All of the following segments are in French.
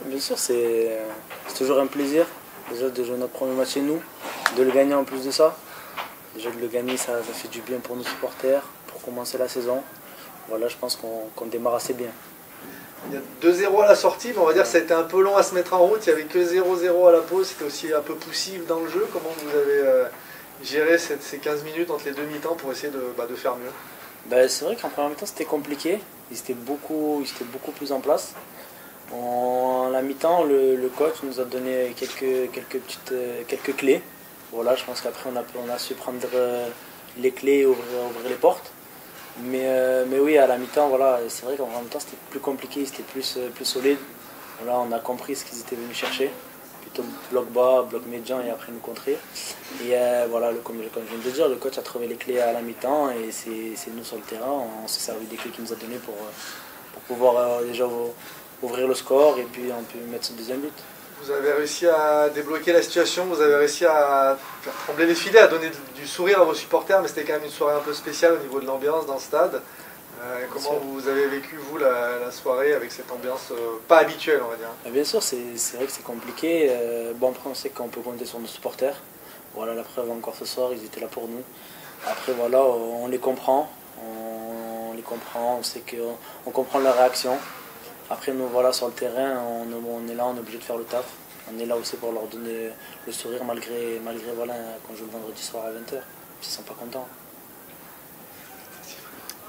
bien sûr, c'est toujours un plaisir déjà de jouer notre premier match chez nous, de le gagner en plus de ça. Déjà de le gagner, ça fait du bien pour nos supporters, pour commencer la saison. Voilà, je pense qu'on démarre assez bien. Il y a 2-0 à la sortie, mais on va dire que ça a été un peu long à se mettre en route. Il n'y avait que 0-0 à la pause, c'était aussi un peu poussif dans le jeu. Comment vous avez géré ces 15 minutes entre les deux mi-temps pour essayer de faire mieux? C'est vrai qu'en première mi-temps c'était compliqué, ils étaient beaucoup plus en place. En la mi-temps, le coach nous a donné quelques clés. Voilà, je pense qu'après on a su prendre les clés et ouvrir les portes. Mais oui, à la mi-temps, voilà, c'est vrai qu'en mi-temps c'était plus compliqué, c'était plus solide. Voilà, on a compris ce qu'ils étaient venus chercher. Plutôt bloc bas, bloc médian et après nous contrer. Et voilà, comme je viens de le dire, le coach a trouvé les clés à la mi-temps et c'est nous sur le terrain. On s'est servi des clés qu'il nous a données pour pouvoir déjà ouvrir le score et puis on peut mettre ce deuxième but. Vous avez réussi à débloquer la situation, vous avez réussi à faire trembler les filets, à donner du sourire à vos supporters, mais c'était quand même une soirée un peu spéciale au niveau de l'ambiance dans le stade. Comment vous avez vécu, vous, la soirée avec cette ambiance pas habituelle, on va dire? Bien sûr, c'est vrai que c'est compliqué. Bon, après, on sait qu'on peut compter sur nos supporters. Voilà, la preuve encore ce soir, ils étaient là pour nous. Après, voilà, on les comprend. On sait qu'on comprend leur réaction. Après, nous, voilà, sur le terrain, on est là, on est obligé de faire le taf. On est là aussi pour leur donner le sourire malgré voilà, qu'on joue le vendredi soir à 20h. Ils ne sont pas contents.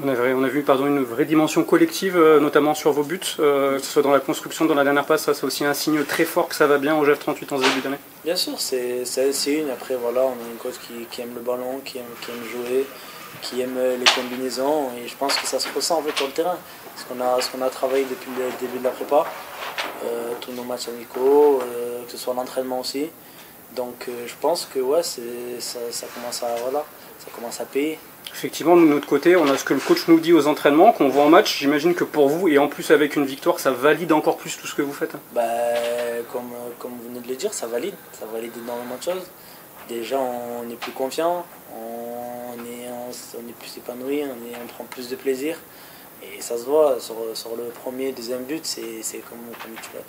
On a vu une vraie dimension collective, notamment sur vos buts, que ce soit dans la construction, dans la dernière passe. Ça, c'est aussi un signe très fort que ça va bien au GF 38 en ce début d'année. Bien sûr, c'est une. Après, voilà, on a une coach qui aime le ballon, qui aime jouer, qui aime les combinaisons. Et je pense que ça se ressent en fait sur le terrain. Ce qu'on a travaillé depuis le début de la prépa, tous nos matchs amicaux, que ce soit l'entraînement aussi. Donc je pense que ouais, ça commence à payer. Effectivement, de notre côté, on a ce que le coach nous dit aux entraînements, qu'on voit en match. J'imagine que pour vous, et en plus avec une victoire, ça valide encore plus tout ce que vous faites. Comme vous venez de le dire, ça valide énormément de choses. Déjà, on est plus confiant, on est plus épanoui, on prend plus de plaisir. Et ça se voit sur le premier, deuxième but, c'est comme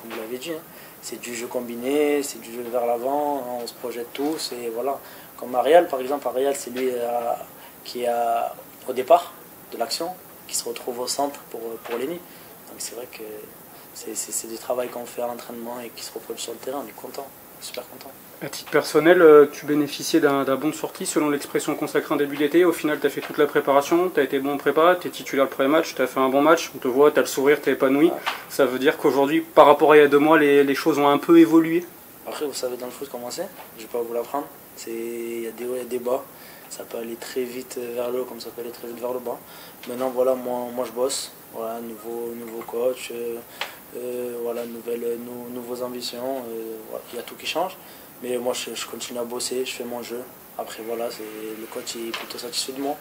vous l'avez dit, hein. C'est du jeu combiné, c'est du jeu vers l'avant, on se projette tous. Et voilà. Comme Ariel, par exemple, c'est lui qui est au départ de l'action, qui se retrouve au centre pour Lenny. Donc c'est vrai que c'est du travail qu'on fait à l'entraînement et qui se reproduit sur le terrain. On est content, super content. À titre personnel, tu bénéficiais d'un bon de sortie selon l'expression consacrée en début d'été. Au final, tu as fait toute la préparation, tu as été bon en prépa, tu es titulaire le premier match, tu as fait un bon match, on te voit, tu as le sourire, tu es épanoui. Ouais. Ça veut dire qu'aujourd'hui, par rapport à il y a 2 mois, les choses ont un peu évolué. Après, vous savez dans le foot comment c'est, je ne vais pas vous l'apprendre. Il y a des hauts et des bas. Ça peut aller très vite vers le haut comme ça peut aller très vite vers le bas. Maintenant, voilà, moi je bosse. Voilà, nouveau coach, voilà, nouveaux ambitions. Voilà, il y a tout qui change. Mais moi, je continue à bosser, je fais mon jeu. Après, voilà, le coach est plutôt satisfait de moi.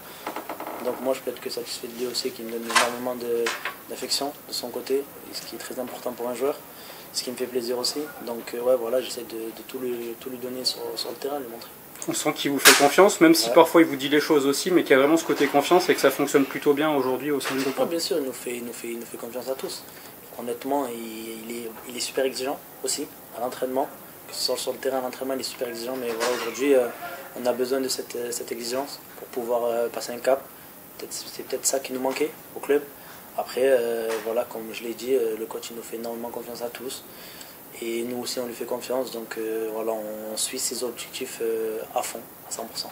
Donc moi, je peux être que satisfait de lui aussi, qui me donne énormément d'affection de son côté, ce qui est très important pour un joueur, ce qui me fait plaisir aussi. Donc ouais, voilà, j'essaie de tout lui donner sur le terrain, lui montrer. On sent qu'il vous fait confiance, même si parfois il vous dit les choses aussi, mais qu'il y a vraiment ce côté confiance et que ça fonctionne plutôt bien aujourd'hui au sein du groupe. Bien sûr, il nous fait confiance à tous. Honnêtement, il est super exigeant aussi à l'entraînement. Que ce soit sur le terrain, à l'entraînement, il est super exigeant, mais voilà, aujourd'hui, on a besoin de cette exigence pour pouvoir passer un cap. C'est peut-être ça qui nous manquait au club. Après, voilà, comme je l'ai dit, le coach il nous fait énormément confiance à tous. Et nous aussi, on lui fait confiance. Donc voilà, on suit ses objectifs à fond, à 100%.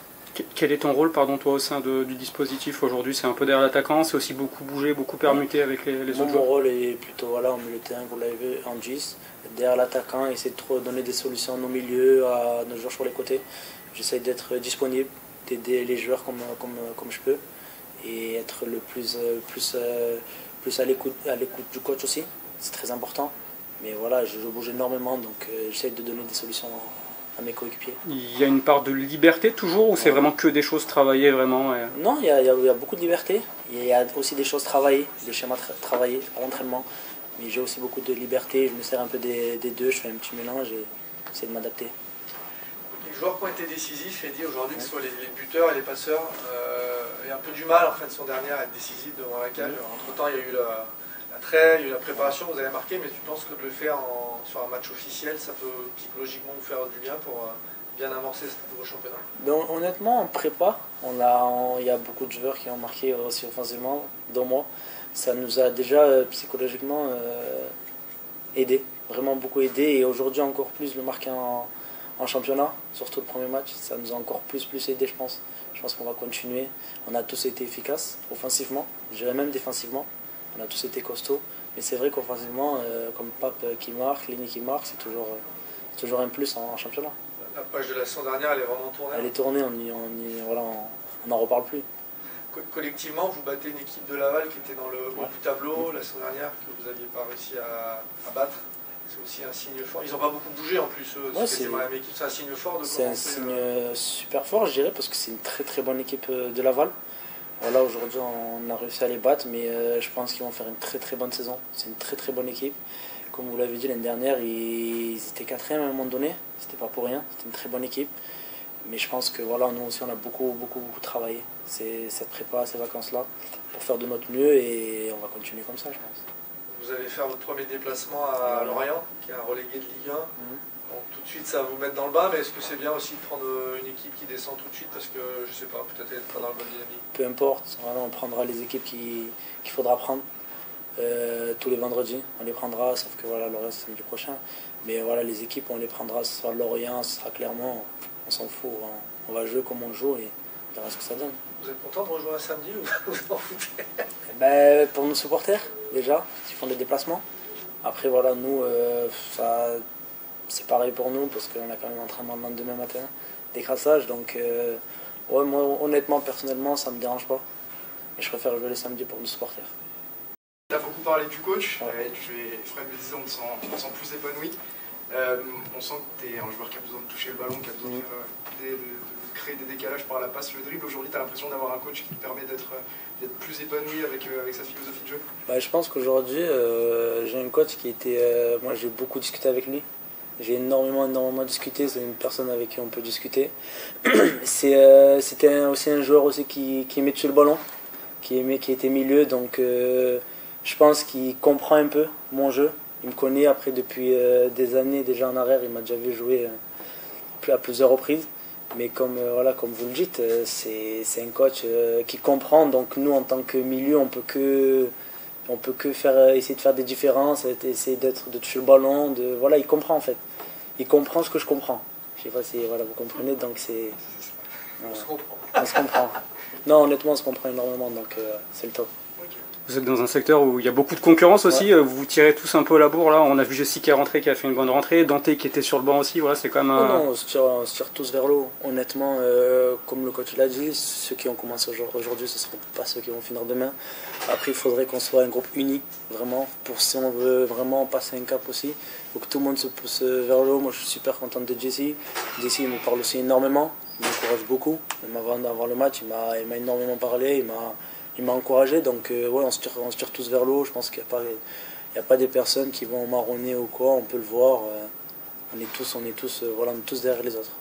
Quel est ton rôle, toi, au sein du dispositif aujourd'hui? C'est un peu derrière l'attaquant, c'est aussi beaucoup bougé, beaucoup permuté avec les autres joueurs? Mon rôle est plutôt au milieu de terrain, vous l'avez vu, en 10. Derrière l'attaquant, essayer de donner des solutions à nos milieux, à nos joueurs sur les côtés. J'essaie d'être disponible, d'aider les joueurs comme je peux. Et être le plus à l'écoute du coach aussi, c'est très important. Mais voilà, je bouge énormément, donc j'essaie de donner des solutions à mes coéquipiers. Il y a une part de liberté toujours, ou c'est vraiment que des choses travaillées vraiment Non, il y a beaucoup de liberté. Il y a aussi des choses travaillées, des schémas travaillés à l'entraînement. Mais j'ai aussi beaucoup de liberté, je me sers un peu des deux, je fais un petit mélange et j'essaie de m'adapter. Les joueurs qui ont été décisifs, et dit aujourd'hui, que ce soit les buteurs et les passeurs, il y a un peu du mal en fin de son dernière à être décisif devant la cage. Entre temps, il y a eu la attrait, il y a eu la préparation, vous avez marqué, mais tu penses que de le faire sur un match officiel, ça peut psychologiquement vous faire du bien pour bien amorcer ce nouveau championnat? Donc, honnêtement, en prépa, il y a beaucoup de joueurs qui ont marqué aussi offensivement, dont moi. Ça nous a déjà psychologiquement aidé, vraiment beaucoup aidé. Et aujourd'hui, encore plus le marquer en championnat, surtout le premier match, ça nous a encore plus aidé, je pense. Je pense qu'on va continuer. On a tous été efficaces offensivement, je dirais même défensivement. On a tous été costauds. Mais c'est vrai qu'offensivement, comme Pape qui marque, Lenny qui marque, c'est toujours un plus en championnat. La page de la saison dernière, elle est vraiment tournée. Elle est tournée, on n'en reparle plus. Collectivement, vous battez une équipe de Laval qui était dans le haut du tableau la saison dernière, que vous n'aviez pas réussi à battre. C'est aussi un signe fort. Ils n'ont pas beaucoup bougé en plus, c'est la même équipe. C'est un signe fort de commencer. C'est un signe super fort, je dirais, parce que c'est une très bonne équipe de Laval. Voilà, aujourd'hui, on a réussi à les battre, mais je pense qu'ils vont faire une très bonne saison. C'est une très bonne équipe. Comme vous l'avez dit l'année dernière, ils étaient 4e à un moment donné. C'était pas pour rien. C'était une très bonne équipe. Mais je pense que voilà, nous aussi, on a beaucoup travaillé cette prépa, ces vacances-là, pour faire de notre mieux et on va continuer comme ça, je pense. Vous allez faire votre premier déplacement à Lorient, qui est un relégué de Ligue 1. Donc, tout de suite, ça va vous mettre dans le bain, mais est-ce que c'est bien aussi de prendre une équipe qui descend tout de suite parce que, je sais pas, peut-être elle n'est pas dans le bon dynamique? Peu importe, voilà, on prendra les équipes qu'il faudra prendre. Tous les vendredis, on les prendra, sauf que voilà, Lorient c'est samedi prochain. Mais voilà, les équipes, on les prendra, ce sera Lorient, ce sera Clermont, on s'en fout. On va jouer comme on joue et on verra ce que ça donne. Vous êtes content de rejoindre un samedi ou vous en foutez? Pour nos supporters, déjà, qui font des déplacements. Après, voilà, nous, c'est pareil pour nous, parce qu'on a quand même entraînement le lendemain matin, des crassages. Donc, ouais, moi, honnêtement, personnellement, ça me dérange pas. Mais je préfère jouer les samedis pour nos supporters. Tu as beaucoup parlé du coach, Fred me disait, on te sent plus épanoui. On sent que tu es un joueur qui a besoin de toucher le ballon, qui a besoin de créer des décalages par la passe, le dribble. Aujourd'hui, tu as l'impression d'avoir un coach qui te permet d'être plus épanoui avec sa philosophie de jeu? Je pense qu'aujourd'hui, j'ai un coach qui était... moi, j'ai beaucoup discuté avec lui. J'ai énormément discuté. C'est une personne avec qui on peut discuter. C'était aussi un joueur aussi qui aimait toucher le ballon, qui était milieu. Donc, je pense qu'il comprend un peu mon jeu. Il me connaît après depuis des années déjà en arrière. Il m'a déjà vu jouer à plusieurs reprises. Mais comme vous le dites, c'est un coach qui comprend. Donc nous, en tant que milieu, on peut que essayer de faire des différences, essayer de toucher le ballon. Il comprend en fait. Il comprend ce que je comprends. Je sais pas si vous comprenez. Donc c'est. On se comprend. On se comprend. Non, honnêtement, on se comprend énormément. Donc c'est le top. Vous êtes dans un secteur où il y a beaucoup de concurrence aussi, vous vous tirez tous un peu à la bourre là. On a vu Jessie qui est rentré, qui a fait une bonne rentrée, Dante qui était sur le banc aussi, voilà, c'est quand même non, on se tire tous vers le haut. Honnêtement, comme le coach l'a dit, ceux qui ont commencé aujourd'hui, ce ne seront pas ceux qui vont finir demain. Après, il faudrait qu'on soit un groupe uni, vraiment, pour si on veut vraiment passer un cap aussi. Il faut que tout le monde se pousse vers le haut. Moi, je suis super content de Jessie. Jessie, il me parle aussi énormément, il m'encourage beaucoup. Même avant le match, il m'a énormément parlé, il m'a encouragé, donc on se tire tous vers le haut. Je pense qu'il n'y a pas des personnes qui vont marronner ou quoi, on peut le voir. On est tous derrière les autres.